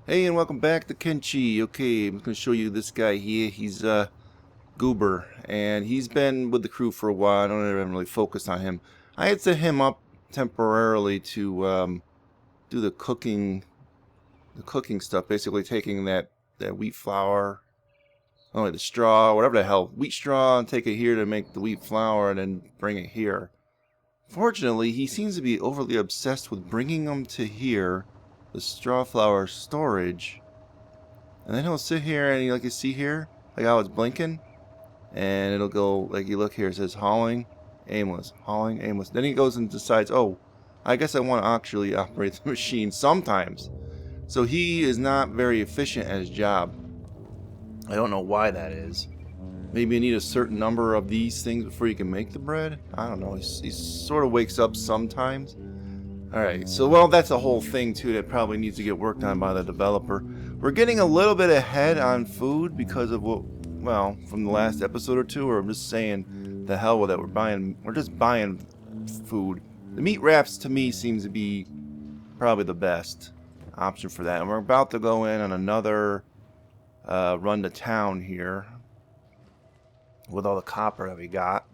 Hey, and welcome back to Kenshi. Okay, I'm going to show you this guy here. He's Goober, and he's been with the crew for a while. I don't even really focus on him. I had set him up temporarily to do the cooking stuff. Basically, taking that wheat flour, only the straw, whatever the hell, wheat straw, and take it here to make the wheat flour, and then bring it here. Fortunately, he seems to be overly obsessed with bringing them to here, the straw flour storage. And then he'll sit here and like you see here, like how it's blinking, and it'll go like you look here, it says hauling, aimless, hauling, aimless. Then he goes and decides, oh, I guess I want to actually operate the machine sometimes. So he is not very efficient at his job. I don't know why that is. Maybe you need a certain number of these things before you can make the bread. I don't know. He sort of wakes up sometimes. Alright, so well, that's a whole thing too that probably needs to get worked on by the developer. We're getting a little bit ahead on food because of what, well, from the last episode or two, or I'm just saying, the hell with it, we're just buying food. The meat wraps to me seems to be probably the best option for that. And we're about to go in on another run to town here with all the copper that we got.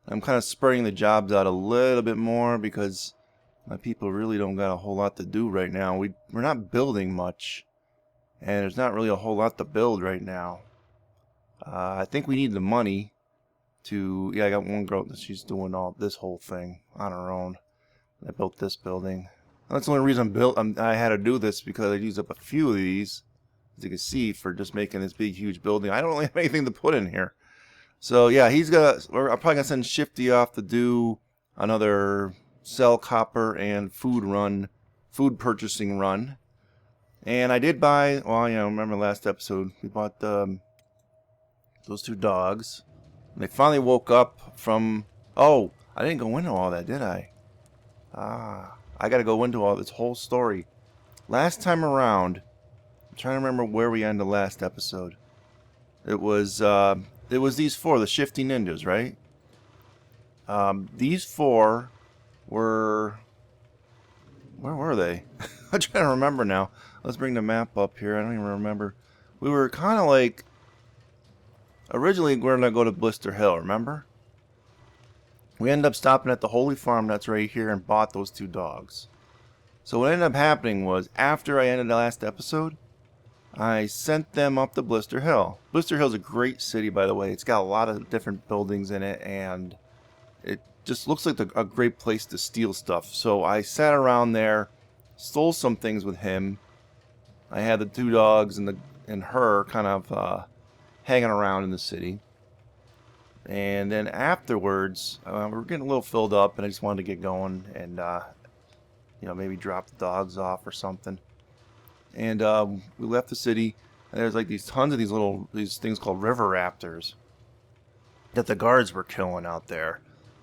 I'm kind of spreading the jobs out a little bit more because my people really don't got a whole lot to do right now. We're not building much, and there's not really a whole lot to build right now. I think we need the money to... Yeah, I got one girl that she's doing all this whole thing on her own. I built this building. That's the only reason I had to do this, because I used up a few of these, as you can see, for just making this big, huge building. I don't really have anything to put in here. So yeah, I'm probably gonna send Shifty off to do another sell copper and food purchasing run. And I did buy, well, you know, remember last episode, we bought those two dogs. And they finally woke up from, oh, I didn't go into all that, did I? I gotta go into all this whole story. Last time around, I'm trying to remember where we ended last episode. It was these four, the shifty ninjas, right? These four were... Where were they? I'm trying to remember now. Let's bring the map up here. I don't even remember. We were kind of like... Originally, we were going to go to Blister Hill, remember? We ended up stopping at the Holy Farm that's right here and bought those two dogs. So what ended up happening was, after I ended the last episode, I sent them up to Blister Hill. Blister Hill's a great city, by the way. It's got a lot of different buildings in it, and it just looks like a great place to steal stuff. So I sat around there, stole some things with him. I had the two dogs and her kind of hanging around in the city. And then afterwards, we were getting a little filled up, and I just wanted to get going and, you know, maybe drop the dogs off or something. And we left the city, and there's like tons of these things called river raptors that the guards were killing out there.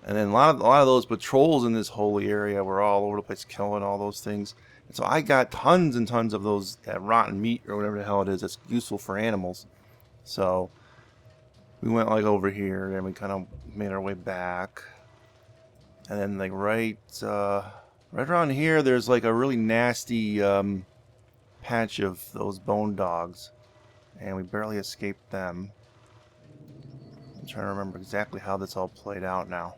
And then a lot of those patrols in this holy area were all over the place killing all those things. And so I got tons and tons of that rotten meat or whatever the hell it is that's useful for animals. So we went like over here, and we kind of made our way back. And then like right around here, there's like a really nasty patch of those bone dogs, and we barely escaped them. I'm trying to remember exactly how this all played out now.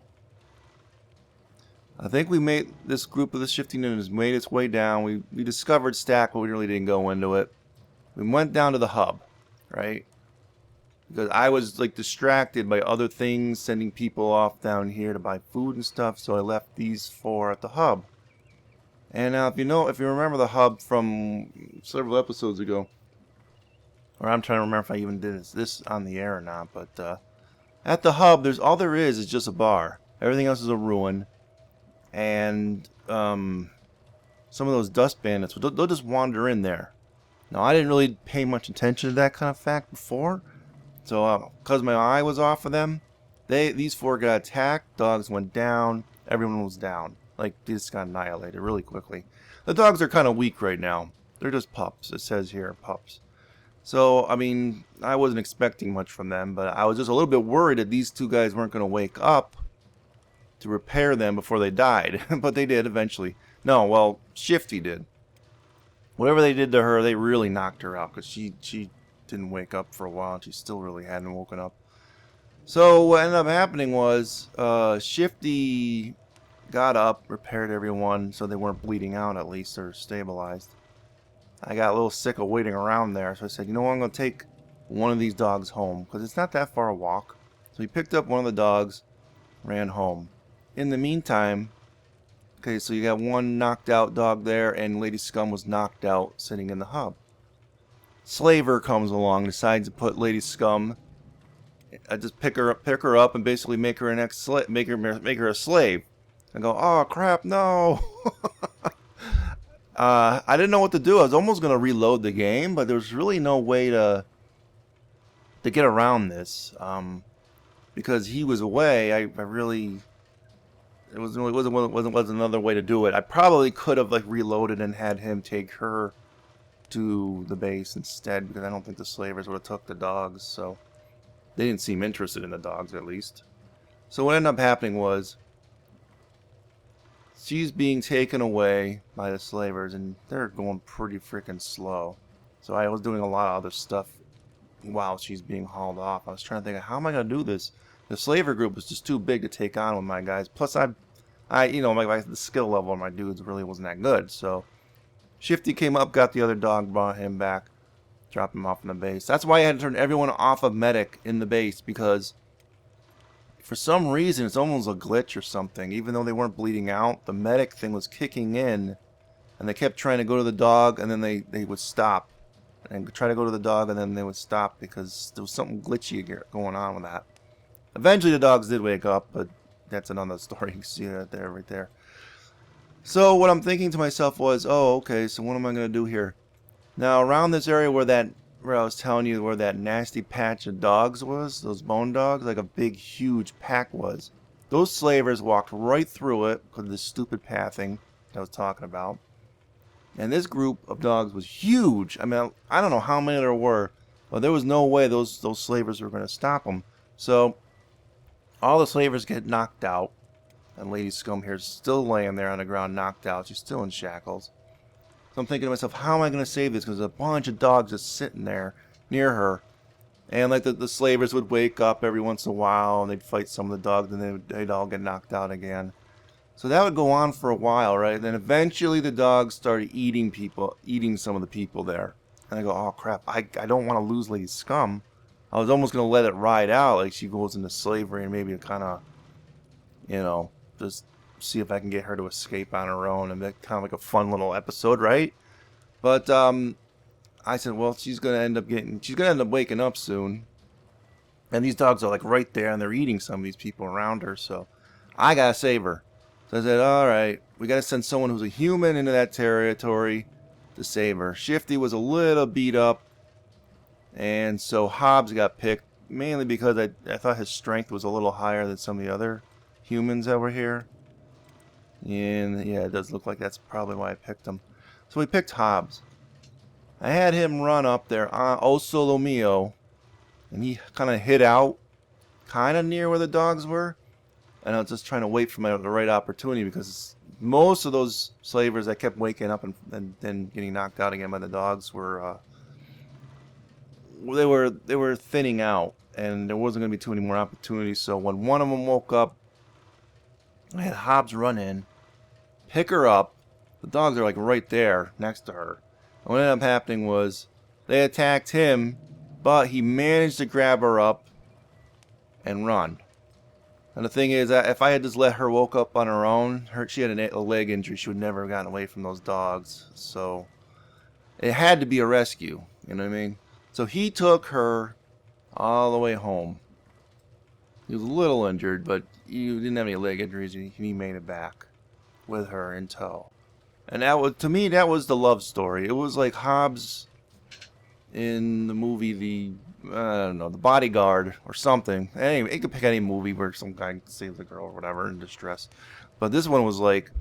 I think we made this group of the shifty ninjas made its way down. We discovered Stack, but we really didn't go into it. We went down to the hub, right? Because I was like distracted by other things, sending people off down here to buy food and stuff, so I left these four at the hub. And now, if you remember the hub from several episodes ago, or I'm trying to remember if I even did this on the air or not, but at the hub, all there is just a bar. Everything else is a ruin, and some of those dust bandits, they'll just wander in there. Now, I didn't really pay much attention to that kind of fact before, so because my eye was off of them, these four got attacked, dogs went down, everyone was down. Like, they just got annihilated really quickly. The dogs are kind of weak right now. They're just pups. It says here, pups. So, I mean, I wasn't expecting much from them, but I was just a little bit worried that these two guys weren't going to wake up to repair them before they died. But they did eventually. No, well, Shifty did. Whatever they did to her, they really knocked her out because she didn't wake up for a while. And she still really hadn't woken up. So what ended up happening was Shifty got up, repaired everyone so they weren't bleeding out at least, or stabilized. I got a little sick of waiting around there, so I said, you know what, I'm going to take one of these dogs home because it's not that far a walk. So he picked up one of the dogs, ran home. In the meantime, okay, so you got one knocked out dog there, and Lady Scum was knocked out sitting in the hub. Slaver comes along, decides to put Lady Scum. I just pick her up, and basically make her make her a slave. I go, oh crap, no! I didn't know what to do. I was almost gonna reload the game, but there's really no way to get around this. Because he was away, I really wasn't another way to do it. I probably could have like reloaded and had him take her to the base instead, because I don't think the slavers would have took the dogs. So they didn't seem interested in the dogs, at least. So what ended up happening was she's being taken away by the slavers, and they're going pretty freaking slow. So I was doing a lot of other stuff while she's being hauled off. I was trying to think, how am I going to do this? The slaver group was just too big to take on with my guys. Plus, you know, the skill level of my dudes really wasn't that good. So Shifty came up, got the other dog, brought him back, dropped him off in the base. That's why I had to turn everyone off of medic in the base, because for some reason it's almost a glitch or something. Even though they weren't bleeding out, the medic thing was kicking in, and they kept trying to go to the dog, and then they would stop and try to go to the dog, and then they would stop because there was something glitchy going on with that. Eventually the dogs did wake up, but that's another story. You can see that there, right there. So what I'm thinking to myself was, oh, okay, so what am I going to do here? Now, around this area where I was telling you where that nasty patch of dogs was, those bone dogs, like a big, huge pack was, those slavers walked right through it because of this stupid pathing I was talking about. And this group of dogs was huge. I mean, I don't know how many there were, but there was no way those slavers were going to stop them. So all the slavers get knocked out, and Lady Scum here is still laying there on the ground, knocked out. She's still in shackles. So I'm thinking to myself, how am I going to save this? Because there's a bunch of dogs just sitting there near her. And like the slavers would wake up every once in a while, and they'd fight some of the dogs, and they'd all get knocked out again. So that would go on for a while, right? Then eventually the dogs started eating some of the people there. And I go, oh crap, I don't want to lose Lady Scum. I was almost going to let it ride out, like she goes into slavery, and maybe kind of, you know, just see if I can get her to escape on her own, and make kind of like a fun little episode, right? But I said, well, she's gonna end up waking up soon, and these dogs are like right there, and they're eating some of these people around her, so I gotta save her. So I said, all right, we gotta send someone who's a human into that territory to save her. Shifty was a little beat up, and so Hobbs got picked, mainly because I thought his strength was a little higher than some of the other humans that were here. And yeah, it does look like that's probably why I picked him. So we picked Hobbs. I had him run up there, oh solo mio, and he kind of hid out, kind of near where the dogs were. And I was just trying to wait for the right opportunity, because most of those slavers that kept waking up and then getting knocked out again by the dogs were they were thinning out, and there wasn't going to be too many more opportunities. So when one of them woke up, I had Hobbs run in, pick her up. The dogs are like right there next to her. And what ended up happening was they attacked him, but he managed to grab her up and run. And the thing is, if I had just let her woke up on her own, she had a leg injury. She would never have gotten away from those dogs. So it had to be a rescue. You know what I mean? So he took her all the way home. He was a little injured, but he didn't have any leg injuries. He made it back with her in tow. And that was, to me, that was the love story. It was like Hobbs in the movie I don't know, The Bodyguard or something. Anyway, you could pick any movie where some guy saves a girl or whatever in distress. But this one was like,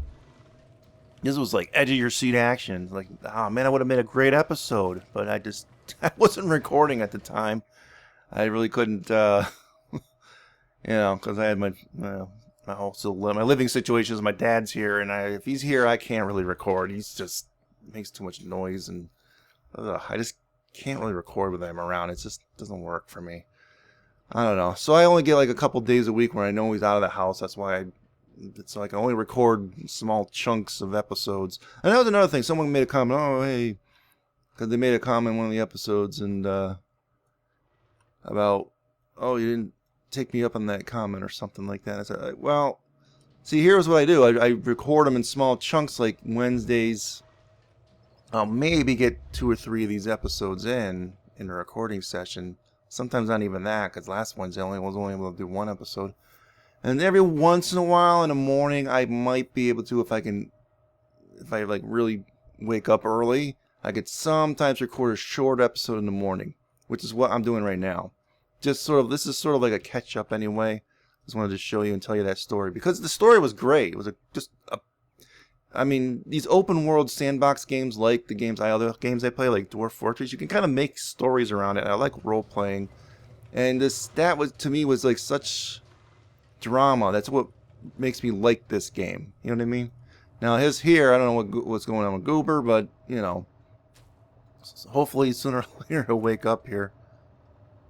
edge of your seat action. Like, oh man, I would have made a great episode. But I wasn't recording at the time. I really couldn't, you know, because I had my living situation is my dad's here, and if he's here, I can't really record. He's just makes too much noise, and I just can't really record with them around. It just doesn't work for me. I don't know. So I only get like a couple days a week where I know he's out of the house. That's why it's like I only record small chunks of episodes. And that was another thing. Someone made a comment. Oh, hey, because they made a comment in one of the episodes and about, oh, you didn't take me up on that comment or something like that. I said, well, see, here's what I do. I record them in small chunks, like Wednesdays. I'll maybe get 2 or 3 of these episodes in a recording session. Sometimes not even that, because last Wednesday I was only able to do 1 episode. And every once in a while in the morning, I might be able to, if I like really wake up early, I could sometimes record a short episode in the morning, which is what I'm doing right now. Just sort of, this is sort of like a catch up anyway. Just wanted to show you and tell you that story because the story was great. It was I mean, these open world sandbox games, like the other games I play, like Dwarf Fortress, you can kind of make stories around it. I like role playing, and that was to me was like such drama. That's what makes me like this game. You know what I mean? Now here, I don't know what's going on with Goober, but you know, hopefully sooner or later he'll wake up here,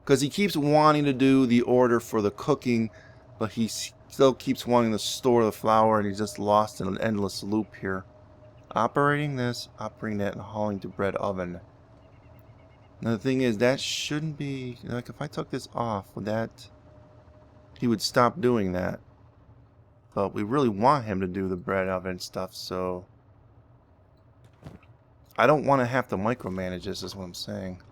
because he keeps wanting to do the order for the cooking, but he still keeps wanting to store the flour, and he's just lost in an endless loop here. Operating this, operating that, and hauling to bread oven. Now the thing is, that shouldn't be, like, if I took this off, he would stop doing that. But we really want him to do the bread oven stuff, so I don't want to have to micromanage this, is what I'm saying.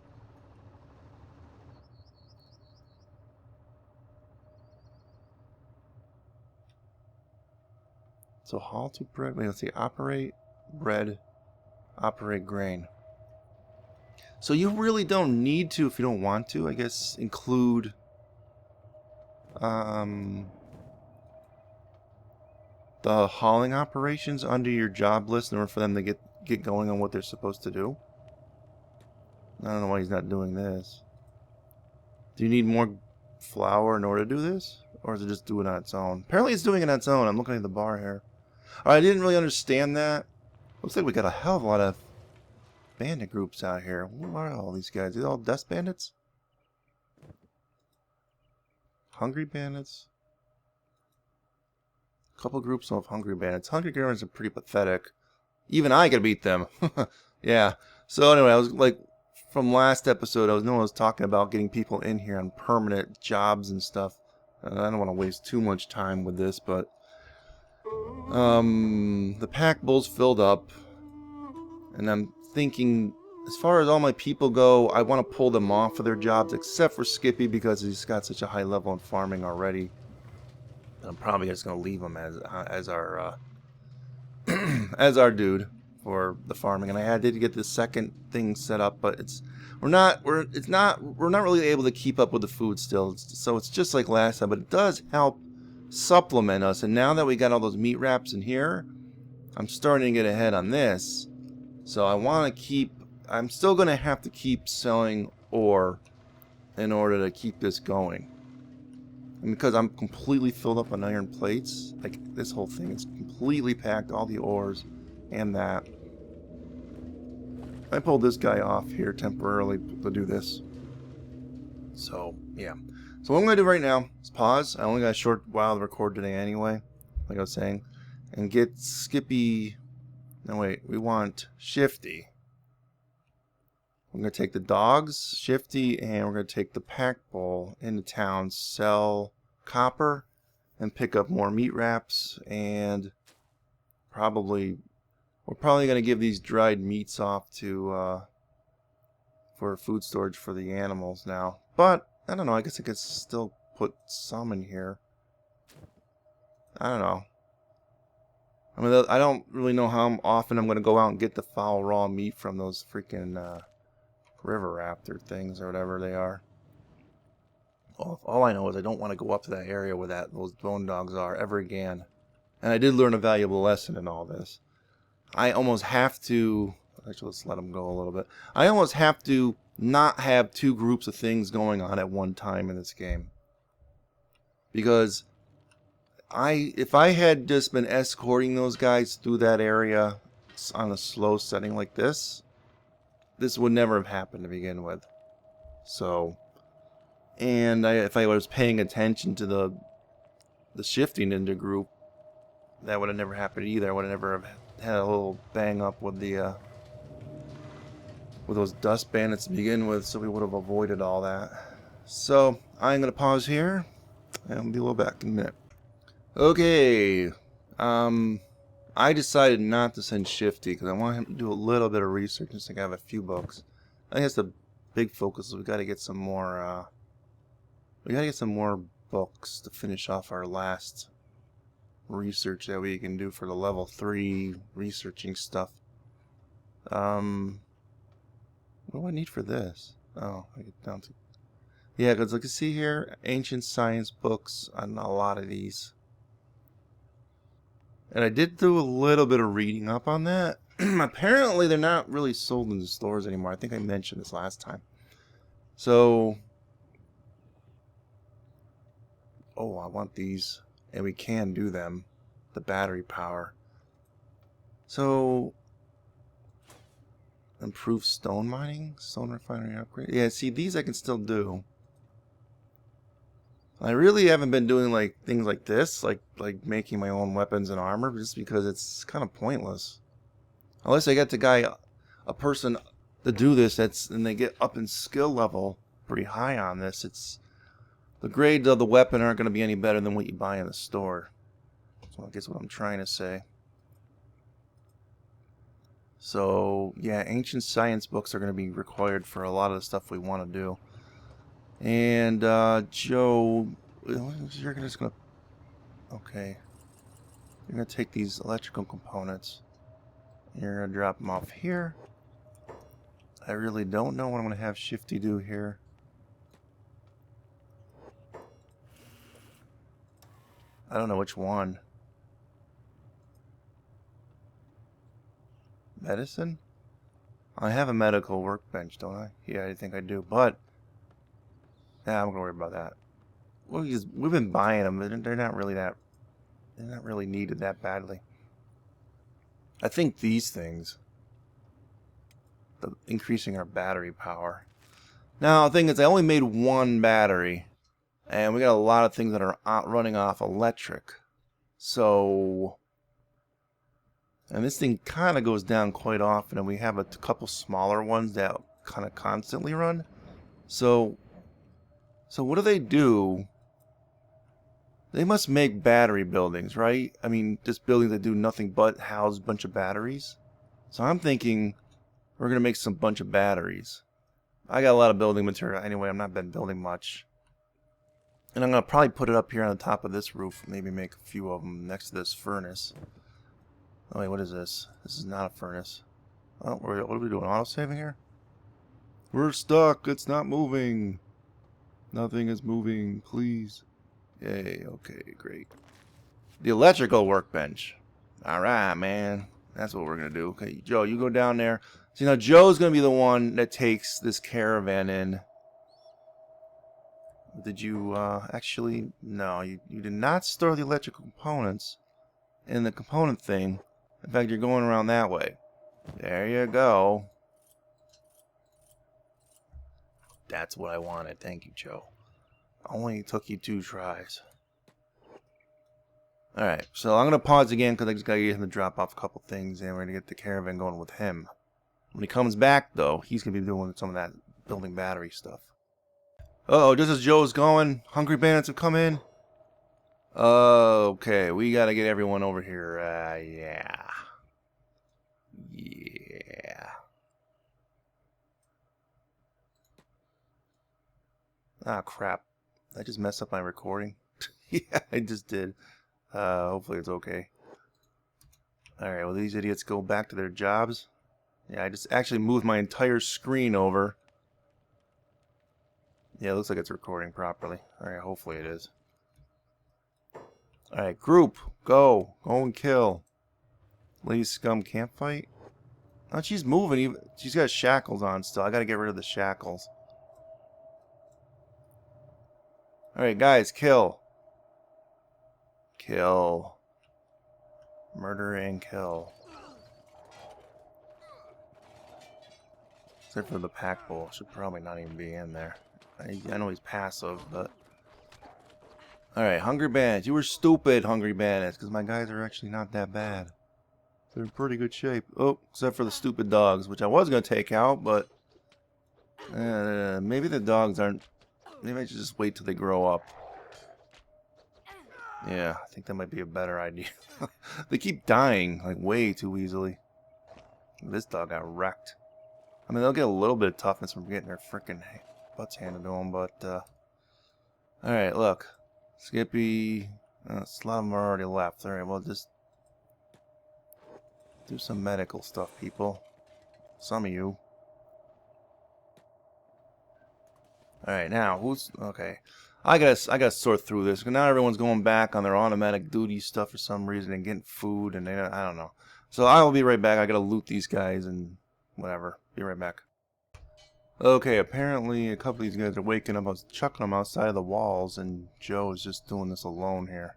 So haul to bread, wait, let's see, operate bread, operate grain. So you really don't need to, if you don't want to, I guess, include the hauling operations under your job list in order for them to get going on what they're supposed to do. I don't know why he's not doing this. Do you need more flour in order to do this? Or is it just doing it on its own? Apparently it's doing it on its own. I'm looking at the bar here. I didn't really understand that. Looks like we got a hell of a lot of bandit groups out here. Who are all these guys? Are they all dust bandits? Hungry bandits? A couple groups of hungry bandits. Hungry bandits are pretty pathetic. Even I could beat them. Yeah. So anyway, I was like, from last episode, I was talking about getting people in here on permanent jobs and stuff. I don't want to waste too much time with this, but the pack bull's filled up, and I'm thinking, as far as all my people go, I want to pull them off of their jobs, except for Skippy because he's got such a high level in farming already. And I'm probably just gonna leave him as our as our dude for the farming. And I did get the second thing set up, but we're not really able to keep up with the food still. So it's just like last time, but it does help supplement us. And now that we got all those meat wraps in here, I'm starting to get ahead on this. So I want to I'm still going to have to keep selling ore in order to keep this going. And because I'm completely filled up on iron plates, like this whole thing is completely packed, all the ores and that. I pulled this guy off here temporarily to do this. So, yeah. So what I'm going to do right now is pause. I only got a short while to record today anyway, like I was saying. And get Skippy... No, wait. We want Shifty. We're going to take the dogs, Shifty, and we're going to take the pack bull into town, sell copper, and pick up more meat wraps, and we're probably going to give these dried meats off to, for food storage for the animals now. But, I don't know, I guess I could still put some in here. I don't know. I mean, I don't really know how often I'm going to go out and get the foul raw meat from those freaking, river raptor things or whatever they are. All I know is I don't want to go up to that area where those bone dogs are ever again. And I did learn a valuable lesson in all this. I almost have to... Actually, let's let them go a little bit. I almost have to not have 2 groups of things going on at one time in this game. Because if I had just been escorting those guys through that area on a slow setting like this, this would never have happened to begin with. So, and if I was paying attention to the shifting in the group, that would have never happened either. I would have never have had a little bang up with the with those dust bandits to begin with, so we would have avoided all that. So I'm gonna pause here, and I'll be a little back in a minute. Okay, I decided not to send Shifty because I want him to do a little bit of research just to have a few books. I think that's the big focus. We got to get some more. We got to get some more books to finish off our last research that we can do for the level 3 researching stuff. What do I need for this? Oh, I get down to... Yeah, because like you see here, ancient science books on a lot of these. And I did do a little bit of reading up on that. Apparently they're not really sold in the stores anymore. I think I mentioned this last time. So... Oh, I want these. And we can do them. The battery power. So... Improve stone mining? Stone refinery upgrade? Yeah, see, these I can still do. I really haven't been doing like things like this, like making my own weapons and armor, just because it's kind of pointless. Unless I get a person to do this, and they get up in skill level pretty high on this. It's the grades of the weapon aren't going to be any better than what you buy in the store. So I guess what I'm trying to say. So yeah, ancient science books are going to be required for a lot of the stuff we want to do. And Joe, you're just gonna... Okay. You're gonna take these electrical components. You're gonna drop them off here. I really don't know what I'm gonna have Shifty do here. I don't know which one. Medicine? I have a medical workbench, don't I? Yeah, I think I do, but... Yeah, I'm gonna worry about that. We've been buying them. They're not really that... They're not really needed that badly. I think these things... increasing our battery power. Now, the thing is, I only made one battery. And we got a lot of things that are running off electric. So... And this thing kind of goes down quite often. And we have a couple smaller ones that kind of constantly run. So what do they do? They must make battery buildings, right? I mean, just buildings that do nothing but house a bunch of batteries. So I'm thinking we're going to make some bunch of batteries. I got a lot of building material. Anyway, I've not been building much. And I'm going to probably put it up here on the top of this roof. Maybe make a few of them next to this furnace. Oh, wait, what is this? This is not a furnace. Oh, what are we doing? Auto-saving here? We're stuck. It's not moving. Nothing is moving. Please. Yay. Okay, great. The electrical workbench. Alright, man. That's what we're going to do. Okay, Joe, you go down there. See, now Joe's going to be the one that takes this caravan in. Did you, actually... No, you did not store the electrical components in the component thing. In fact, you're going around that way. There you go. That's what I wanted. Thank you, Joe. Only took you 2 tries. Alright, so I'm going to pause again because I just got to get him to drop off a couple things and we're going to get the caravan going with him. When he comes back, though, he's going to be doing some of that building battery stuff. Uh-oh, just as Joe's going, hungry bandits have come in. Okay, we got to get everyone over here. Yeah. Ah, crap. Did I just mess up my recording? Yeah, I just did. Hopefully it's okay. Alright, well, these idiots go back to their jobs. Yeah, I just actually moved my entire screen over. Yeah, it looks like it's recording properly. Alright, hopefully it is. Alright, group, go. Go and kill. Lady Scum can't fight? Oh, she's moving. She's got shackles on still. I gotta get rid of the shackles. Alright, guys, kill. Kill. Murder and kill. Except for the pack bull. Should probably not even be in there. I know he's passive, but... Alright, Hungry Bandits. You were stupid, Hungry Bandits, because my guys are actually not that bad. They're in pretty good shape. Oh, except for the stupid dogs, which I was going to take out, but... maybe the dogs aren't... Maybe I should just wait till they grow up. Yeah, I think that might be a better idea. They keep dying, like, way too easily. This dog got wrecked. I mean, they'll get a little bit of toughness from getting their frickin' butts handed to them, but, Alright, look. Skippy... a lot of them are already left. Alright, well, just... do some medical stuff, people. Some of you. Alright, now, who's... Okay. I gotta sort through this. Now everyone's going back on their automatic duty stuff for some reason and getting food and I don't know. So I will be right back. I gotta loot these guys and whatever. Be right back. Okay, apparently a couple of these guys are waking up. I was chucking them outside of the walls and Joe is just doing this alone here.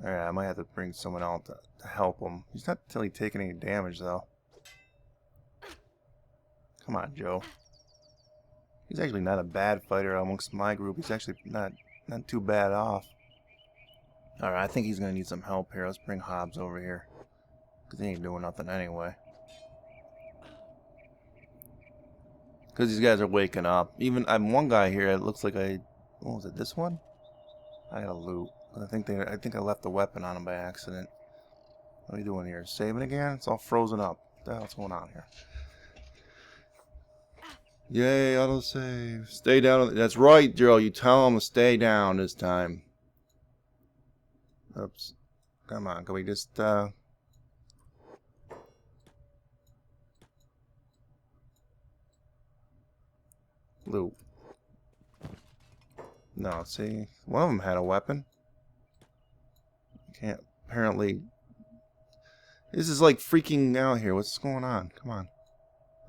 Alright, I might have to bring someone out to help him. He's not really taking any damage though. Come on, Joe. He's actually not a bad fighter amongst my group. He's actually not too bad off. Alright, I think he's going to need some help here. Let's bring Hobbs over here. Because he ain't doing nothing anyway. Because these guys are waking up. Even, I'm one guy here, it looks like what was it, this one? I gotta loot. I think I left the weapon on him by accident. What are we doing here? Saving again? It's all frozen up. What the hell's going on here? Yay, autosave. Stay down. That's right, Joe. You tell him to stay down this time. Oops. Come on. Can we just, loot. No, see? One of them had a weapon. Can't, apparently. This is like freaking out here. What's going on? Come on.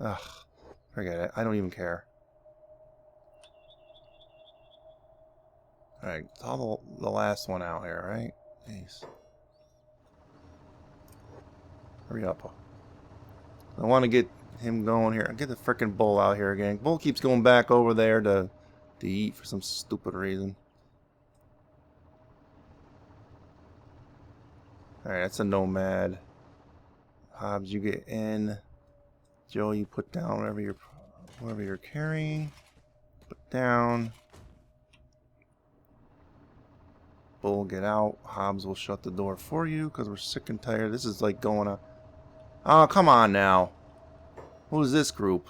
Ugh. Forget it. I don't even care. Alright, it's all the last one out here, right? Jeez. Hurry up. I want to get him going here. Get the frickin' bull out here again. Bull keeps going back over there to eat for some stupid reason. Alright, that's a nomad. Hobbs, you get in. Joe, you put down whatever you're carrying. Put down. Bull, get out. Hobbs will shut the door for you because we're sick and tired. This is like going on. Oh, come on now. Who's this group?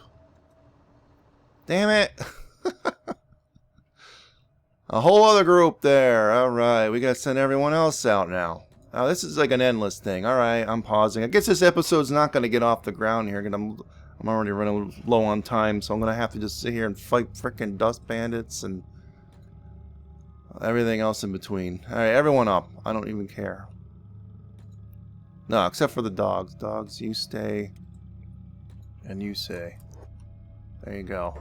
Damn it. A whole other group there. Alright, we gotta send everyone else out now. Now this is like an endless thing. Alright, I'm pausing. I guess this episode's not gonna get off the ground here. I'm already running low on time, so I'm gonna have to just sit here and fight frickin' dust bandits and everything else in between. Alright, everyone up. I don't even care. No, except for the dogs. Dogs, you stay. And you stay. There you go.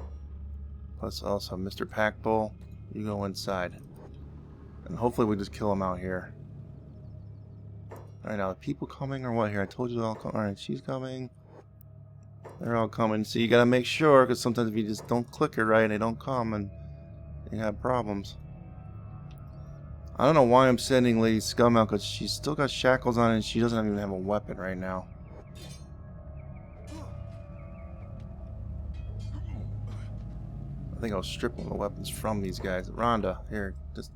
Plus also Mr. Packbull, you go inside. And hopefully we just kill him out here. Alright, now, are people coming or what here? I told you they're all coming. Alright, she's coming. They're all coming. So you gotta make sure, because sometimes if you just don't click it right, they don't come and you have problems. I don't know why I'm sending Lady Scum out, because she's still got shackles on and she doesn't even have a weapon right now. I think I'll strip one of the weapons from these guys. Rhonda, here, just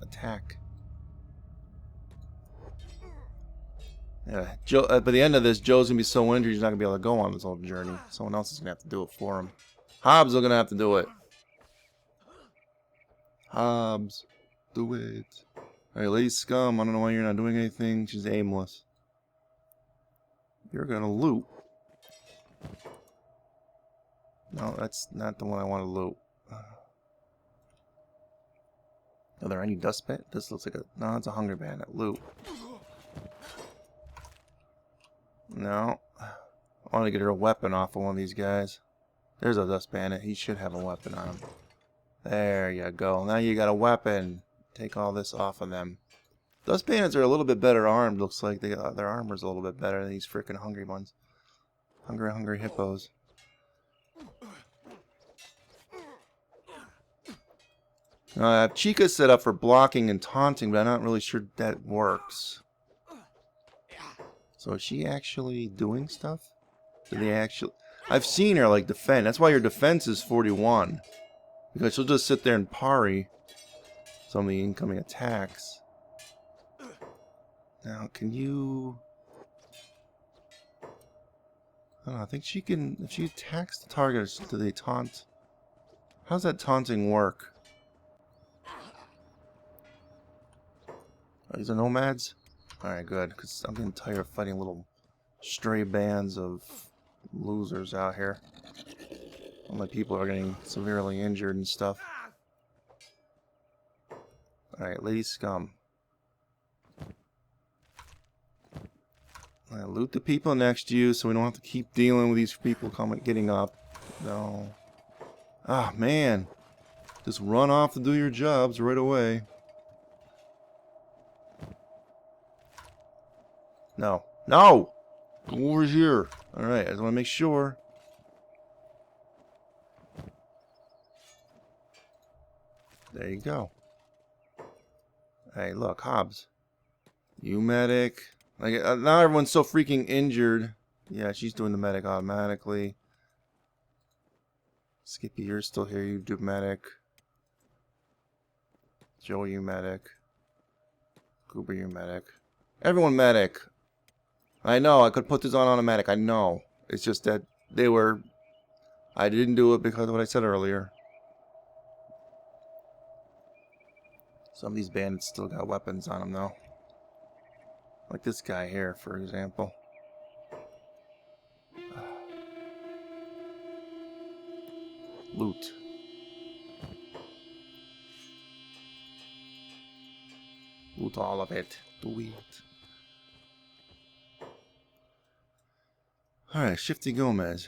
attack. Yeah, Joe. By the end of this, Joe's gonna be so injured he's not gonna be able to go on this whole journey. Someone else is gonna have to do it for him. Hobbs is gonna have to do it. Hobbs, do it. Alright, Lady Scum, I don't know why you're not doing anything. She's aimless. You're gonna loot. No, that's not the one I want to loot. Are there any dust bandits? This looks like a... No, it's a Hunger Bandit. Loot. No. I want to get her a weapon off of one of these guys. There's a dust bandit. He should have a weapon on him. There you go. Now you got a weapon. Take all this off of them. Dust bandits are a little bit better armed. Looks like their armor's a little bit better than these freaking hungry ones. Hungry, hungry hippos. I have Chica set up for blocking and taunting, but I'm not really sure that works. So is she actually doing stuff? Do they actually... I've seen her, like, defend. That's why your defense is 41. Because she'll just sit there and parry some of the incoming attacks. Now, can you... I don't know, I think she can... If she attacks the target, do they taunt? How's that taunting work? Are these the nomads? Alright, good. Because I'm getting tired of fighting little stray bands of losers out here. All my people are getting severely injured and stuff. Alright, Lady Scum. Loot the people next to you so we don't have to keep dealing with these people getting up. No. Ah, man. Just run off to do your jobs right away. No. No! Come over here. Alright, I just want to make sure. There you go. Hey, look, Hobbs. You medic. Like, now everyone's so freaking injured. Yeah, she's doing the medic automatically. Skippy, you're still here. You do medic. Joe, you medic. Goober, you medic. Everyone medic. I know, I could put this on automatic. I know. It's just that they were... I didn't do it because of what I said earlier. Some of these bandits still got weapons on them, though. Like this guy here, for example. Loot. Loot all of it. Do it. Alright, Shifty Gomez.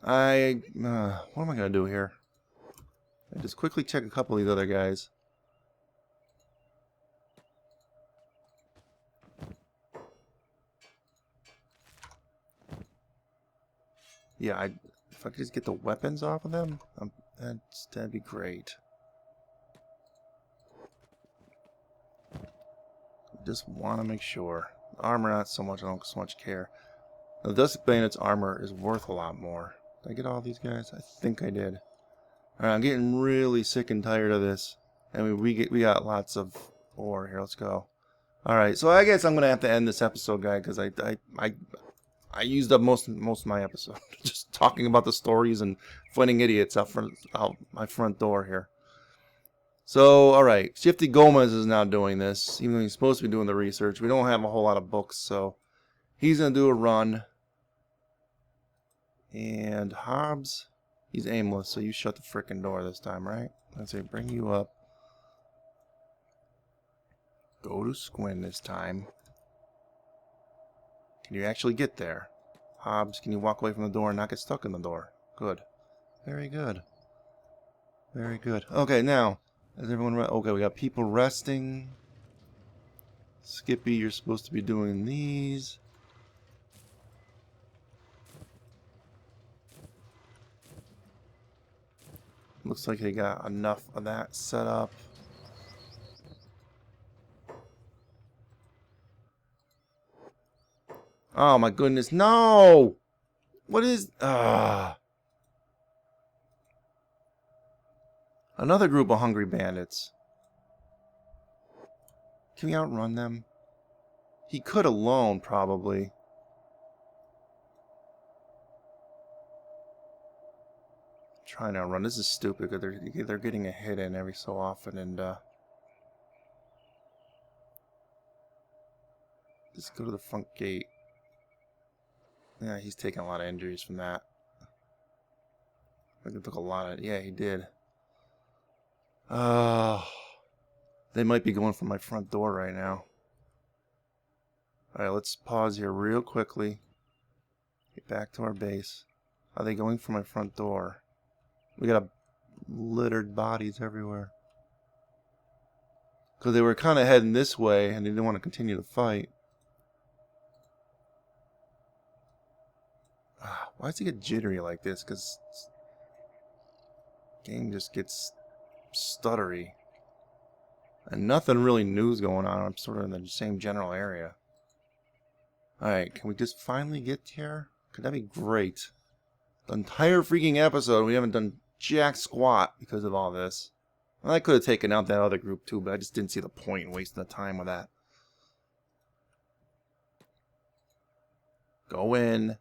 What am I gonna do here? I just quickly check a couple of these other guys. Yeah, if I could just get the weapons off of them, that'd be great. Just want to make sure. Armor, not so much. I don't so much care. The Dusty Bandit's armor is worth a lot more. Did I get all these guys? I think I did. Alright, I'm getting really sick and tired of this. And we got lots of ore here. Let's go. Alright, so I guess I'm gonna have to end this episode, guy, because I used up most of my episode just talking about the stories and fighting idiots out my front door here. So, alright, Shifty Gomez is now doing this, even though he's supposed to be doing the research. We don't have a whole lot of books, so he's going to do a run. And Hobbs, he's aimless, so you shut the frickin' door this time, right? Let's say bring you up. Go to Squin this time. Can you actually get there? Hobbs, can you walk away from the door and not get stuck in the door? Good. Very good. Very good. Okay, now... Is everyone okay, we got people resting. Skippy, you're supposed to be doing these. Looks like they got enough of that set up. Oh my goodness, no! What is... Another group of hungry bandits. Can we outrun them? He could alone, probably. Trying to outrun. This is stupid because they're getting a hit in every so often, and just go to the front gate. Yeah, he's taking a lot of injuries from that. I think it took a lot of... Yeah, he did. They might be going for my front door right now. Alright, let's pause here real quickly. Get back to our base. Are they going for my front door? We got littered bodies everywhere. Because they were kind of heading this way and they didn't want to continue to fight. Why does it get jittery like this? Because game just gets stuttery. And nothing really new is going on. I'm sort of in the same general area. Alright, can we just finally get here? Could that be great? The entire freaking episode, we haven't done jack squat because of all this. Well, I could have taken out that other group too, but I just didn't see the point in wasting the time with that. Go in.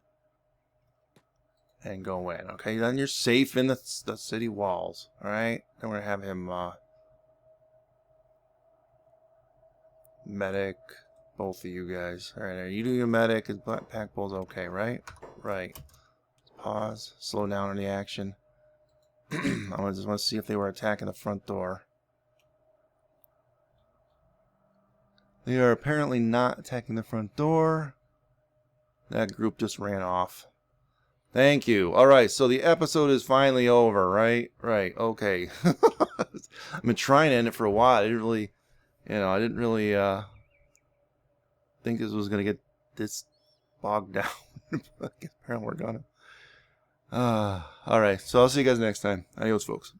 And go in. Okay, then you're safe in the city walls. Alright? Then we're going to have him, medic. Both of you guys. Alright, are you doing your medic? His pack bull's okay, right? Right. Pause. Slow down on the action. I just want to see if they were attacking the front door. They are apparently not attacking the front door. That group just ran off. Thank you. Alright, so the episode is finally over, right? Right, okay. I've been trying to end it for a while. I didn't really, think this was going to get this bogged down. Apparently we're gonna. Alright, so I'll see you guys next time. Adios, folks.